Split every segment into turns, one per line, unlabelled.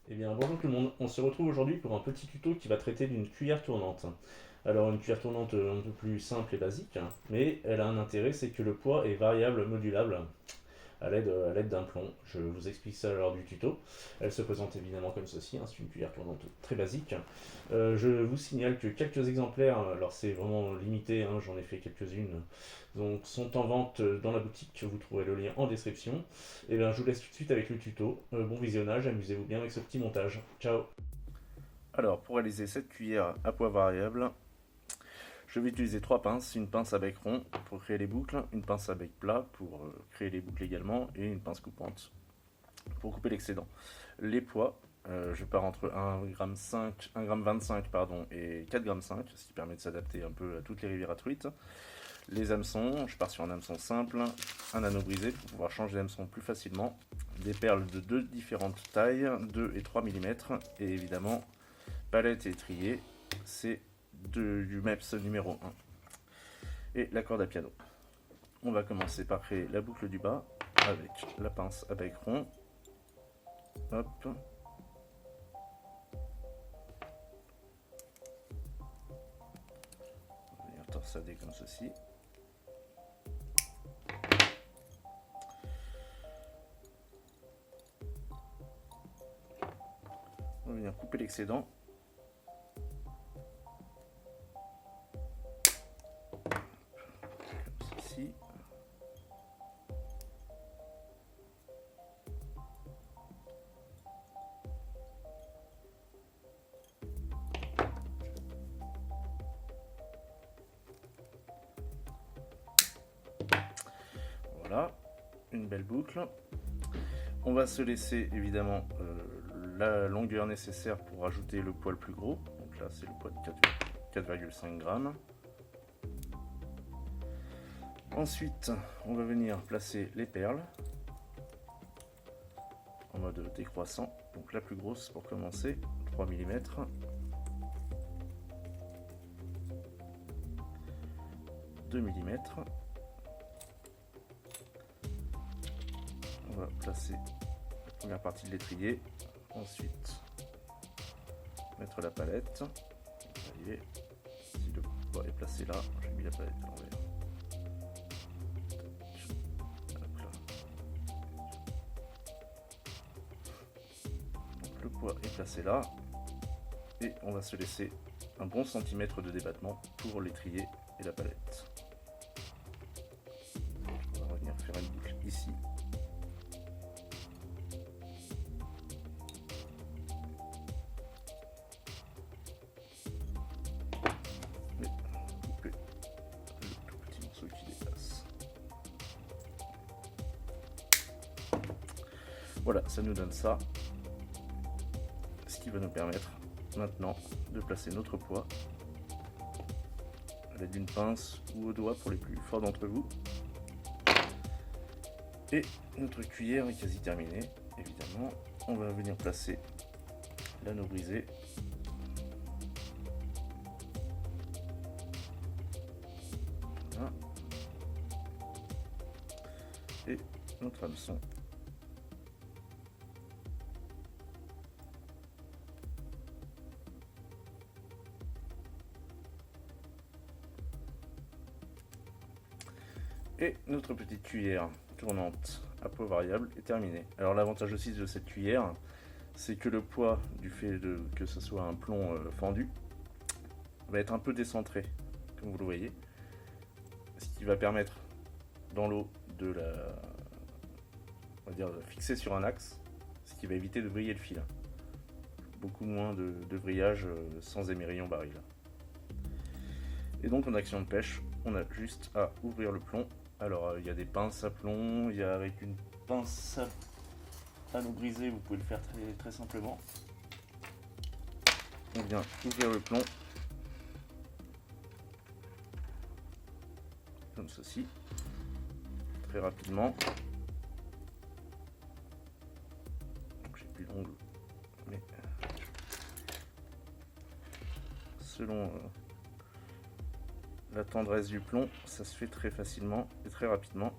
Eh bien, bonjour tout le monde. On se retrouve aujourd'hui pour un petit tuto qui va traiter d'une cuillère tournante. Alors, une cuillère tournante un peu plus simple et basique, mais elle a un intérêt, c'est que le poids est variable, modulable à l'aide d'un plomb. Je vous explique ça lors du tuto. Elle se présente évidemment comme ceci, c'est une cuillère tournante très basique. Je vous signale que quelques exemplaires, alors c'est vraiment limité, j'en ai fait quelques-unes, donc sont en vente dans la boutique, vous trouverez le lien en description. Et bien je vous laisse tout de suite avec le tuto. Bon visionnage, amusez-vous bien avec ce petit montage. Ciao. Alors pour réaliser cette cuillère à poids variable, je vais utiliser trois pinces, une pince à bec rond pour créer les boucles, une pince à bec plat pour créer les boucles également, et une pince coupante pour couper l'excédent. Les poids, je pars entre 1,25 g pardon, et 4,5 g, ce qui permet de s'adapter un peu à toutes les rivières à truites. Les hameçons, je pars sur un hameçon simple, un anneau brisé pour pouvoir changer d'hameçon plus facilement, des perles de deux différentes tailles, 2 et 3 mm, et évidemment palette et étrier, c'est du MEPS numéro 1. Et la corde à piano. On va commencer par créer la boucle du bas avec la pince à bec rond. Hop. On va venir torsader comme ceci. On va venir couper l'excédent. Comme ceci. Voilà, une belle boucle. On va se laisser évidemment la longueur nécessaire pour ajouter le poids le plus gros. Donc là, c'est le poids de 4,5 g. Ensuite, on va venir placer les perles en mode décroissant. Donc la plus grosse pour commencer, 3 mm. 2 mm. On va placer la première partie de l'étrier. Ensuite, mettre la palette. Vous voyez, si le poids est placé là, j'ai mis la palette à l'envers. Le poids est placé là. Et on va se laisser un bon centimètre de débattement pour l'étrier et la palette. On va revenir faire une boucle ici. Et couper le tout petit morceau qui dépasse. Voilà, ça nous donne ça. Ce qui va nous permettre maintenant de placer notre poids à l'aide d'une pince ou au doigt pour les plus forts d'entre vous. Et notre cuillère est quasi terminée, évidemment. On va venir placer l'anneau brisé. Voilà. Et notre hameçon. Et notre petite cuillère tournante à poids variable est terminée. Alors l'avantage aussi de cette cuillère, c'est que le poids, du fait que ce soit un plomb fendu, va être un peu décentré, comme vous le voyez. Ce qui va permettre dans l'eau de on va dire, fixer sur un axe, ce qui va éviter de vriller le fil. Beaucoup moins de vrillage sans émerillon baril. Et donc en action de pêche, on a juste à ouvrir le plomb. Alors il y a des pinces à plomb, il y a avec une pince à anneau brisé, vous pouvez le faire très, très simplement. On vient ouvrir le plomb comme ceci, très rapidement. J'ai plus d'ongles, mais selon la tendresse du plomb, ça se fait très facilement et très rapidement.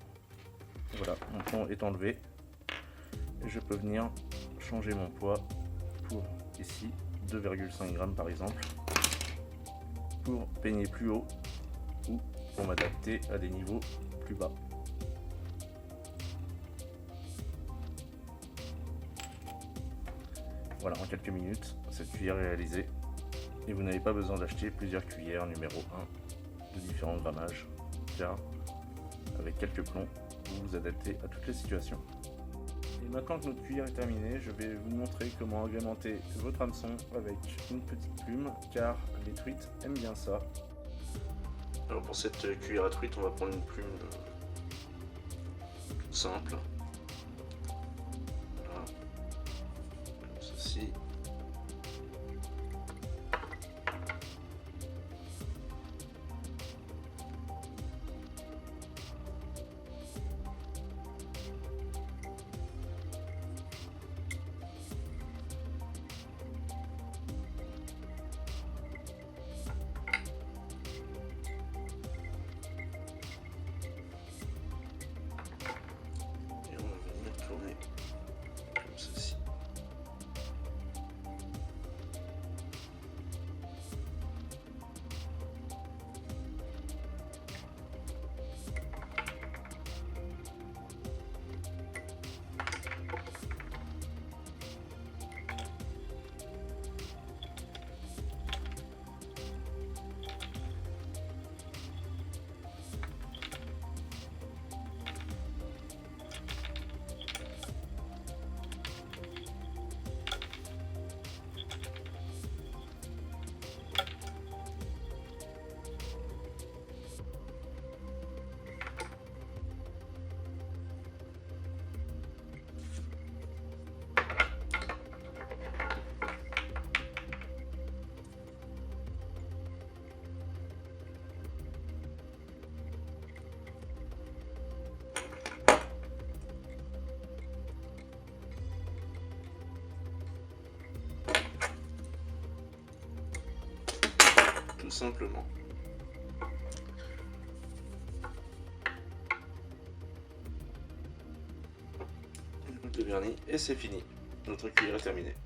Voilà, mon plomb est enlevé et je peux venir changer mon poids pour ici 2,5 g par exemple, pour peigner plus haut ou pour m'adapter à des niveaux plus bas. Voilà, en quelques minutes, cette cuillère est réalisée et vous n'avez pas besoin d'acheter plusieurs cuillères numéro 1 de différents grammages, car avec quelques plombs, vous vous adaptez à toutes les situations. Et maintenant que notre cuillère est terminée, je vais vous montrer comment agrémenter votre hameçon avec une petite plume, car les truites aiment bien ça. Alors pour cette cuillère à truite, on va prendre une plume toute simple. Voilà. Comme ceci. Comme ceci. Tout simplement. Une goutte de vernis et c'est fini. Notre cuillère est terminée.